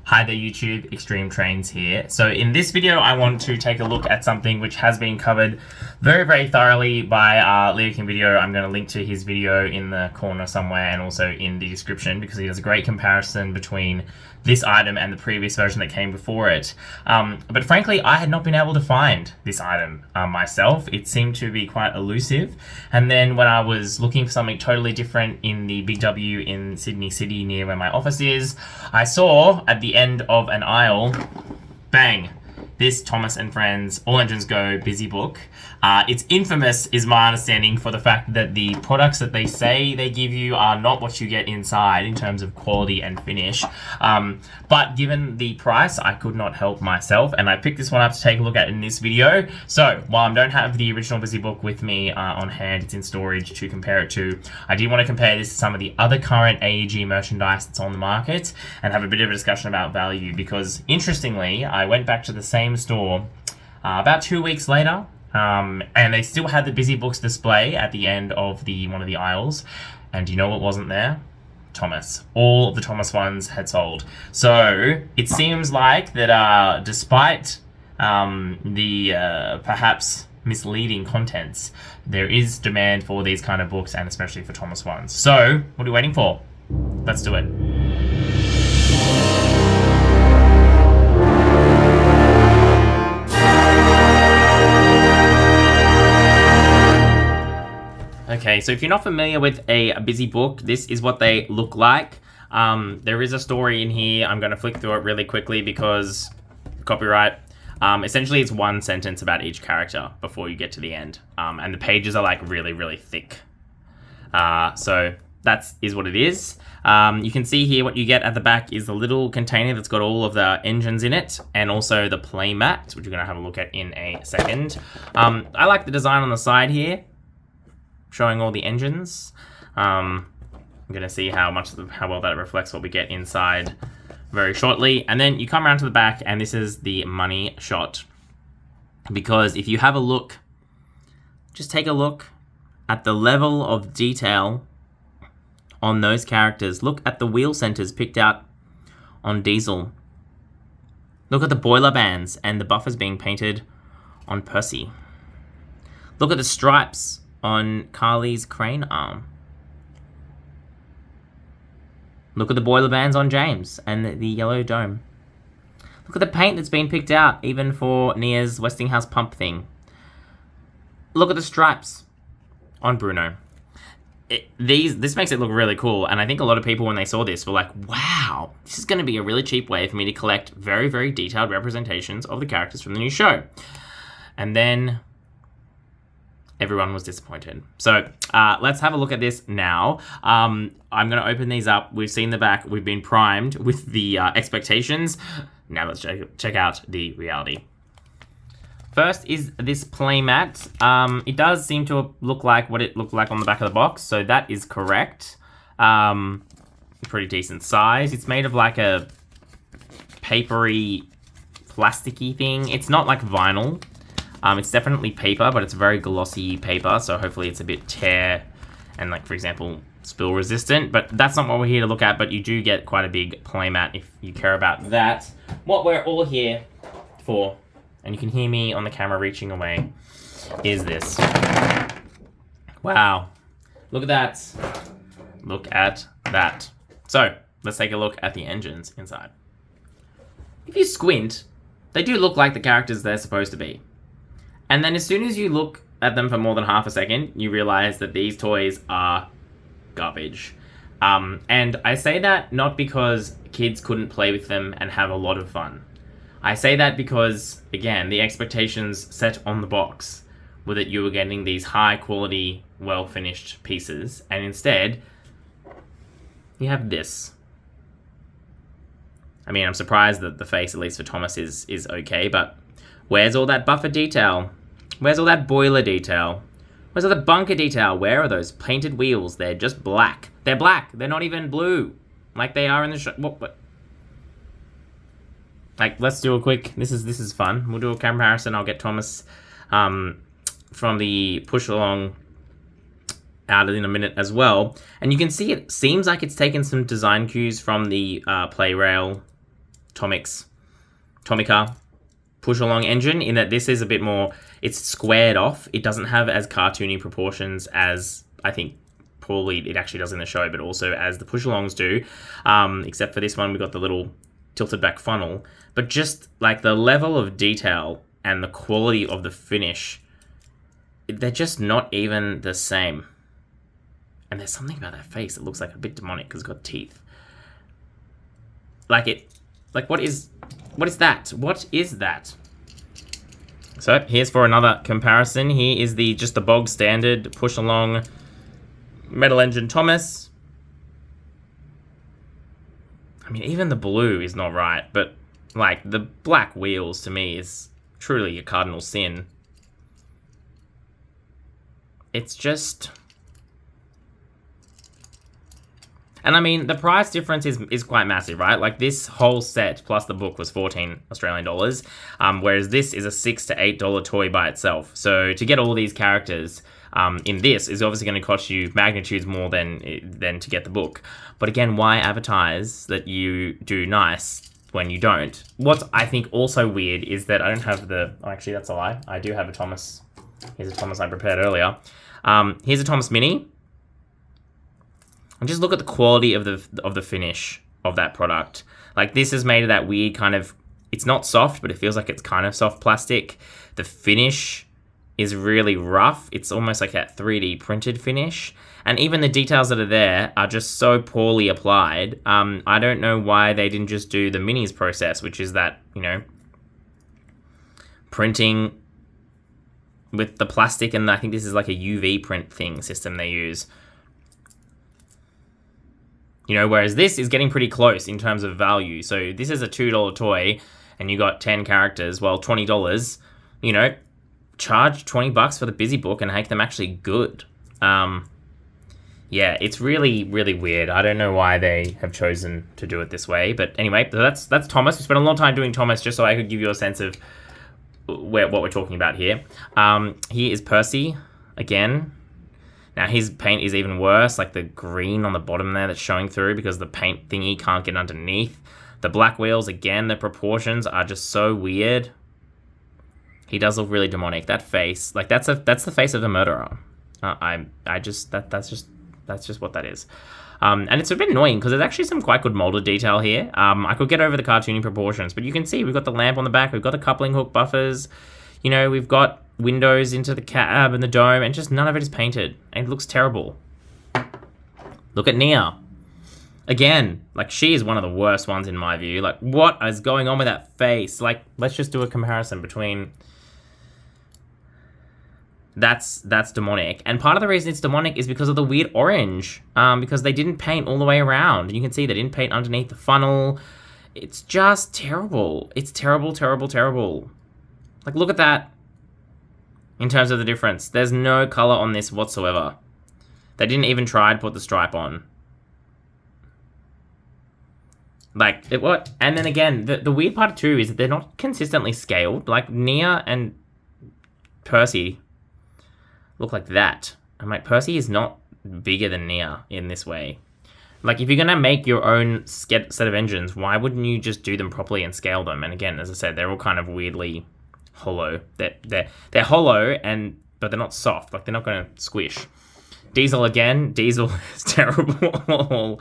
Hi there YouTube, Extreme Trains here. So in this video I want to take a look at something which has been covered very thoroughly by Leokin Video. I'm going to link to his video in the corner somewhere and also in the description because he does a great comparison between this item and the previous version that came before it. But frankly, I had not been able to find this item myself. It seemed to be quite elusive. And then when I was looking for something totally different in the Big W in Sydney City near where my office is, I saw at the end of an aisle, bang, this Thomas and Friends All Engines Go busy book. It's infamous, is my understanding, for the fact that the products that they say they give you are not what you get inside in terms of quality and finish. But given the price, I could not help myself, and I picked this one up to take a look at in this video. So while I don't have the original busy book with me on hand, it's in storage to compare it to, I do want to compare this to some of the other current AEG merchandise that's on the market and have a bit of a discussion about value, because interestingly, I went back to the same store about 2 weeks later, and they still had the busy books display at the end of one of the aisles. And you know what wasn't there? Thomas. All of the Thomas ones had sold. So it seems like that despite the perhaps misleading contents, there is demand for these kind of books, and especially for Thomas ones. So what are we waiting for? Let's do it. Okay, so if you're not familiar with a busy book, this is what they look like. There is a story in here. I'm going to flick through it really quickly because copyright. Essentially, it's one sentence about each character before you get to the end. And the pages are like really thick. So that is what it is. You can see here what you get at the back is the little container that's got all of the engines in it, and also the play mat, which we're going to have a look at in a second. I like the design on the side here, showing all the engines. I'm going to see how well that reflects what we get inside very shortly. And then you come around to the back, and this is the money shot. Because if you have a look, just take a look at the level of detail on those characters. Look at the wheel centers picked out on Diesel. Look at the boiler bands and the buffers being painted on Percy. Look at the stripes on Carly's crane arm. Look at the boiler bands on James and the yellow dome. Look at the paint that's been picked out even for Nia's Westinghouse pump thing. Look at the stripes on Bruno. This makes it look really cool, and I think a lot of people when they saw this were like, wow, this is going to be a really cheap way for me to collect very detailed representations of the characters from the new show. And then everyone was disappointed. So let's have a look at this now. I'm going to open these up. We've seen the back. We've been primed with the expectations. Now let's check out the reality. First is this playmat. It does seem to look like what it looked like on the back of the box, so that is correct. Pretty decent size. It's made of like a papery, plasticky thing. It's not like vinyl. It's definitely paper, but it's very glossy paper, so hopefully it's a bit tear and, like, for example, spill resistant. But that's not what we're here to look at, but you do get quite a big playmat if you care about that. What we're all here for, and you can hear me on the camera reaching away, is this. Wow. Look at that. Look at that. So, let's take a look at the engines inside. If you squint, they do look like the characters they're supposed to be. And then as soon as you look at them for more than half a second, you realize that these toys are garbage. And I say that not because kids couldn't play with them and have a lot of fun. I say that because, again, the expectations set on the box were that you were getting these high quality, well finished pieces, and instead, you have this. I mean, I'm surprised that the face, at least for Thomas, is okay, but where's all that buffer detail? Where's all that boiler detail? Where's all the bunker detail? Where are those painted wheels? They're just black. They're black. They're not even blue, like they are in the show. What? Like, let's do a quick. This is fun. We'll do a comparison. I'll get Thomas from the push along out in a minute as well. And you can see it seems like it's taken some design cues from the play rail Tomica push-along engine, in that this is a bit more, it's squared off. It doesn't have as cartoony proportions as, I think, probably it actually does in the show, but also as the push-alongs do. Except for this one, we got the little tilted back funnel. But just like the level of detail and the quality of the finish, they're just not even the same. And there's something about that face that looks like a bit demonic because it's got teeth. What is that? What is that? So here's for another comparison. Here is just the bog standard push along metal engine Thomas. I mean, even the blue is not right, but like the black wheels to me is truly a cardinal sin. It's just... And I mean, the price difference is quite massive, right? Like this whole set plus the book was 14 Australian dollars, whereas this is a $6 to $8 toy by itself. So to get all these characters in this is obviously going to cost you magnitudes more than to get the book. But again, why advertise that you do nice when you don't? What's I think also weird is that I don't have the... Oh, actually, that's a lie. I do have a Thomas. Here's a Thomas I prepared earlier. Here's a Thomas Mini. And just look at the quality of the finish of that product. Like this is made of that weird kind of, it's not soft, but it feels like it's kind of soft plastic. The finish is really rough. It's almost like that 3D printed finish. And even the details that are there are just so poorly applied. I don't know why they didn't just do the Minis process, which is that, you know, printing with the plastic, and I think this is like a UV print system they use. You know, whereas this is getting pretty close in terms of value. So this is a $2 toy and you got 10 characters. Well, $20, you know, charge $20 for the busy book and make them actually good. Yeah, it's really, really weird. I don't know why they have chosen to do it this way. But anyway, that's Thomas. We spent a long time doing Thomas just so I could give you a sense of what we're talking about here. Here is Percy again. Now his paint is even worse, like the green on the bottom there that's showing through because the paint thingy can't get underneath. The black wheels, again, the proportions are just so weird. He does look really demonic. That face, like that's the face of a murderer. That's just what that is. And it's a bit annoying because there's actually some quite good molded detail here. I could get over the cartoony proportions, but you can see we've got the lamp on the back, we've got the coupling hook buffers, you know, we've got windows into the cab and the dome, and just none of it is painted. And it looks terrible. Look at Nia. Again, like she is one of the worst ones in my view. Like what is going on with that face? Like let's just do a comparison between... That's demonic. And part of the reason it's demonic is because of the weird orange. Because they didn't paint all the way around. You can see they didn't paint underneath the funnel. It's just terrible. It's terrible, terrible, terrible. Like look at that. In terms of the difference, there's no color on this whatsoever. They didn't even try to put the stripe on. Like, what? And then again, the weird part too is that they're not consistently scaled. Like, Nia and Percy look like that. I'm like, Percy is not bigger than Nia in this way. Like, if you're going to make your own set of engines, why wouldn't you just do them properly and scale them? And again, as I said, they're all kind of weirdly... hollow. They're hollow, but they're not soft. Like they're not going to squish. Diesel again. Diesel is terrible.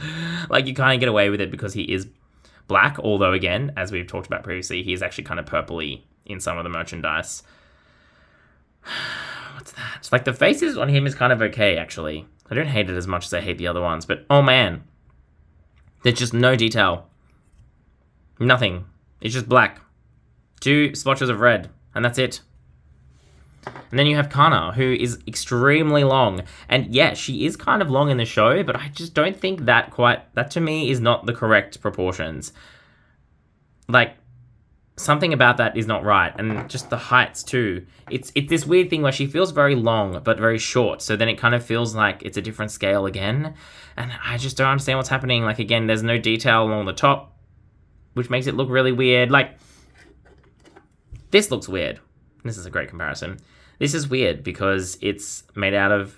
Like you can't get away with it because he is black. Although again, as we've talked about previously, he is actually kind of purpley in some of the merchandise. What's that? It's like the faces on him is kind of okay actually. I don't hate it as much as I hate the other ones, but oh man, there's just no detail. Nothing. It's just black. 2 splotches of red. And that's it. And then you have Kana, who is extremely long. And yeah, she is kind of long in the show, but I just don't think that to me is not the correct proportions. Like, something about that is not right. And just the heights too. It's this weird thing where she feels very long, but very short. So then it kind of feels like it's a different scale again. And I just don't understand what's happening. Like, again, there's no detail along the top, which makes it look really weird. Like, this looks weird. This is a great comparison. This is weird because it's made out of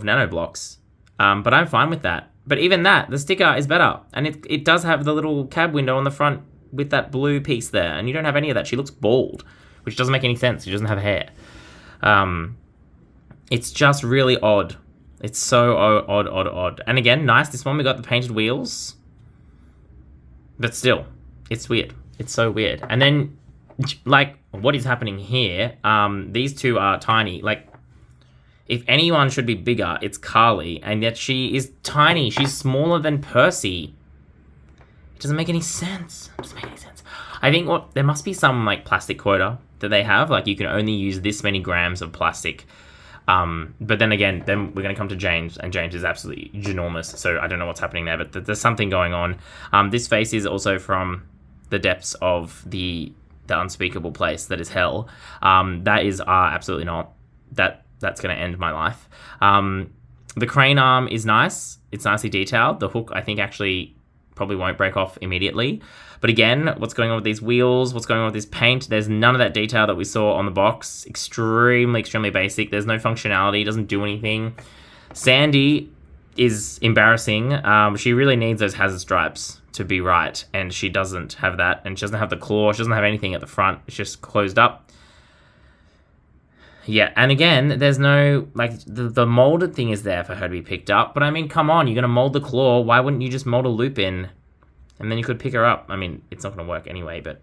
nano blocks. But I'm fine with that. But even that, the sticker is better. And it does have the little cab window on the front with that blue piece there, and you don't have any of that. She looks bald, which doesn't make any sense. She doesn't have hair. It's just really odd. It's so odd. And again, nice. This one we got the painted wheels, but still, it's weird. It's so weird. And then, like, what is happening here? These two are tiny. Like, if anyone should be bigger, it's Carly, and yet she is tiny. She's smaller than Percy. It doesn't make any sense. It doesn't make any sense. I think there must be some, like, plastic quota that they have. Like, you can only use this many grams of plastic. But then again, then we're going to come to James, and James is absolutely ginormous. So I don't know what's happening there, but there's something going on. This face is also from the depths of the unspeakable place that is hell. That is absolutely not. That's going to end my life. The crane arm is nice. It's nicely detailed. The hook, I think, actually probably won't break off immediately. But again, what's going on with these wheels? What's going on with this paint? There's none of that detail that we saw on the box. Extremely basic. There's no functionality. Doesn't do anything. Sandy is embarrassing. She really needs those hazard stripes to be right, and she doesn't have that. And she doesn't have the claw. She doesn't have anything at the front. It's just closed up. Yeah, and again, there's no, like, the molded thing is there for her to be picked up. But I mean, come on, you're going to mold the claw. Why wouldn't you just mold a loop in? And then you could pick her up. I mean, it's not going to work anyway, but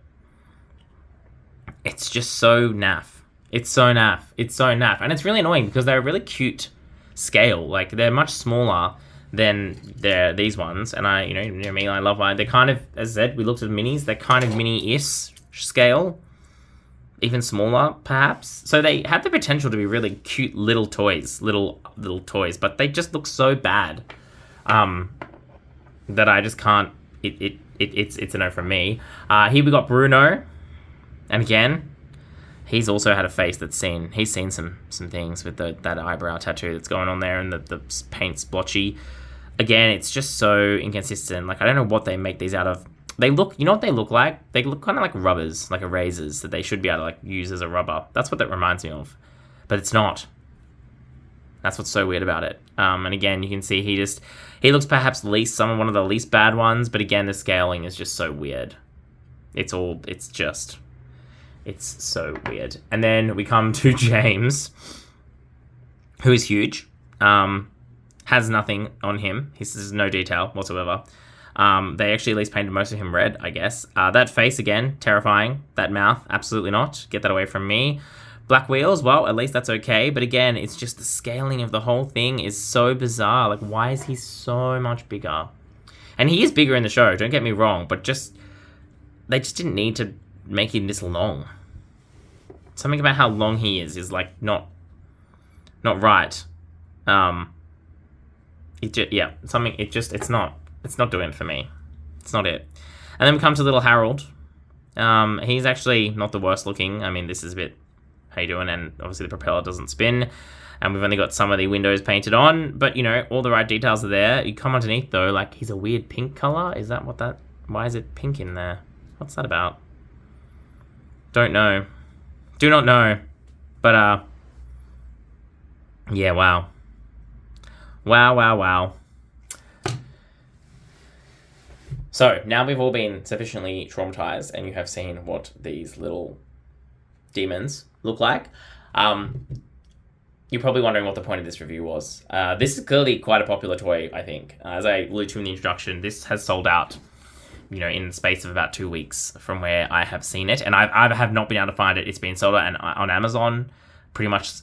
it's just so naff. It's so naff. It's so naff. And it's really annoying because they're a really cute scale. Like, they're much smaller than these ones. And I love mine. They're kind of, as I said, we looked at the minis. They're kind of mini-ish scale. Even smaller, perhaps. So they had the potential to be really cute little toys, little toys, but they just look so bad that I just can't. It's a no from me. Here we got Bruno, and again, he's also had a face he's seen some things with that eyebrow tattoo that's going on there, and the paint's blotchy. Again, it's just so inconsistent. Like, I don't know what they make these out of. They look, you know what they look like? They look kind of like rubbers, like erasers that they should be able to, like, use as a rubber. That's what that reminds me of. But it's not. That's what's so weird about it. And again, you can see he looks perhaps one of the least bad ones, but again, the scaling is just so weird. It's so weird. And then we come to James, who is huge. Has nothing on him. There's no detail whatsoever. They actually at least painted most of him red, I guess. That face, again, terrifying. That mouth, absolutely not. Get that away from me. Black wheels, well, at least that's okay. But again, it's just the scaling of the whole thing is so bizarre. Like, why is he so much bigger? And he is bigger in the show, don't get me wrong. But they just didn't need to make him this long. Something about how long he is like, not right. It's not doing it for me. It's not it. And then we come to little Harold. He's actually not the worst looking. I mean, this is a bit, how you doing? And obviously the propeller doesn't spin. And we've only got some of the windows painted on. But, all the right details are there. You come underneath, though, like, he's a weird pink color. Is that why is it pink in there? What's that about? Don't know. Do not know. But, yeah, wow. Wow. So, now we've all been sufficiently traumatized and you have seen what these little demons look like. You're probably wondering what the point of this review was. This is clearly quite a popular toy, I think. As I alluded to in the introduction, this has sold out, in the space of about 2 weeks from where I have seen it. And I have not been able to find it. It's been sold out on Amazon pretty much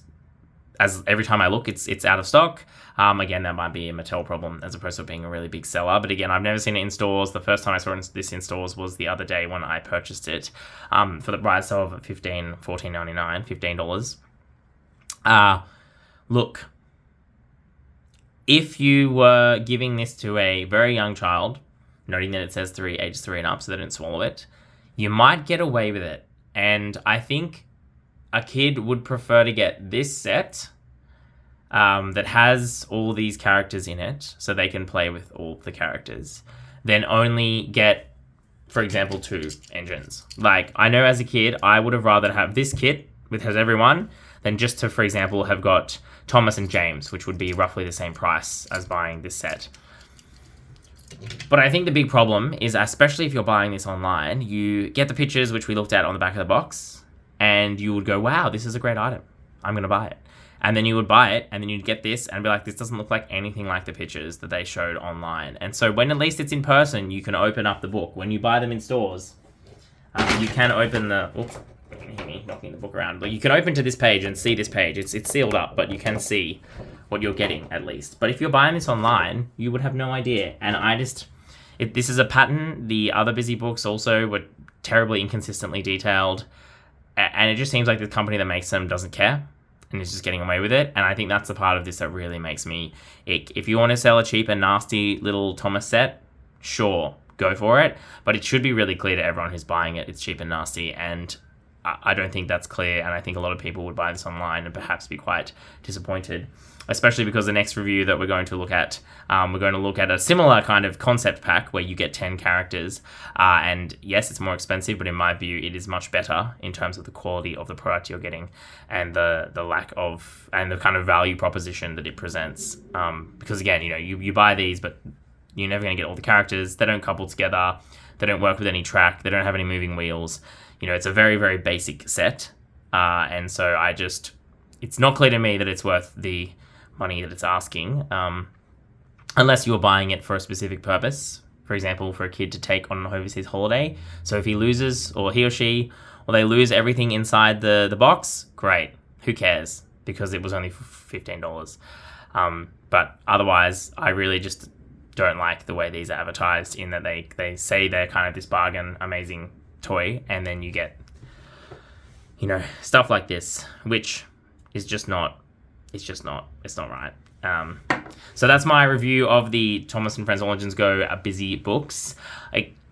as every time I look, it's out of stock. Again, that might be a Mattel problem as opposed to being a really big seller. But again, I've never seen it in stores. The first time I saw this in stores was the other day when I purchased it for the price of $14.99. Look, if you were giving this to a very young child, noting that it says ages 3 and up, so they didn't swallow it, you might get away with it. And I think a kid would prefer to get this set that has all these characters in it so they can play with all the characters than only get, for example, 2 engines. Like, I know as a kid, I would have rather have this kit, which has everyone, than just to, for example, have got Thomas and James, which would be roughly the same price as buying this set. But I think the big problem is, especially if you're buying this online, you get the pictures, which we looked at on the back of the box, and you would go, wow, this is a great item. I'm going to buy it. And then you would buy it, and then you'd get this and be like, this doesn't look like anything like the pictures that they showed online. And so when at least it's in person, you can open up the book. When you buy them in stores, you can open the... Oops, you can hear me knocking the book around. But you can open to this page and see this page. It's sealed up, but you can see what you're getting at least. But if you're buying this online, you would have no idea. And this is a pattern. The other busy books also were terribly inconsistently detailed. And it just seems like the company that makes them doesn't care and is just getting away with it. And I think that's the part of this that really makes me ick. If you want to sell a cheap and nasty little Thomas set, sure, go for it. But it should be really clear to everyone who's buying it, it's cheap and nasty. And I don't think that's clear. And I think a lot of people would buy this online and perhaps be quite disappointed, especially because the next review that we're going to look at a similar kind of concept pack where you get 10 characters. And yes, it's more expensive, but in my view, it is much better in terms of the quality of the product you're getting and the lack of, and the kind of value proposition that it presents. Because again, you buy these, but you're never going to get all the characters. They don't couple together. They don't work with any track. They don't have any moving wheels. It's a very, very basic set. And so it's not clear to me that it's worth the money that it's asking, unless you're buying it for a specific purpose. For example, for a kid to take on an overseas holiday. So if he loses, or he or she, or they lose everything inside the box, great. Who cares? Because it was only $15. But otherwise, I really just don't like the way these are advertised, in that they say they're kind of this bargain, amazing toy, and then you get, stuff like this, which is just not, it's not right. So that's my review of the Thomas and Friends All Engines Go busy books.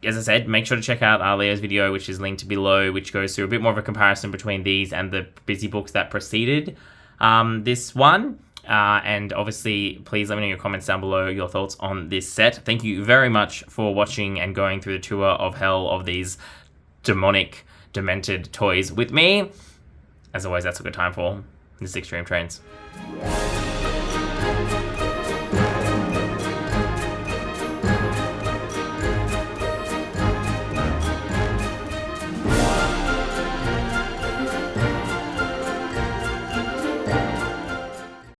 As I said, make sure to check out Leo's video, which is linked below, which goes through a bit more of a comparison between these and the busy books that preceded this one. And obviously, please let me know your comments down below, your thoughts on this set. Thank you very much for watching and going through the tour of hell of these demented toys with me. As always, that's a good time for this Extreme Trains.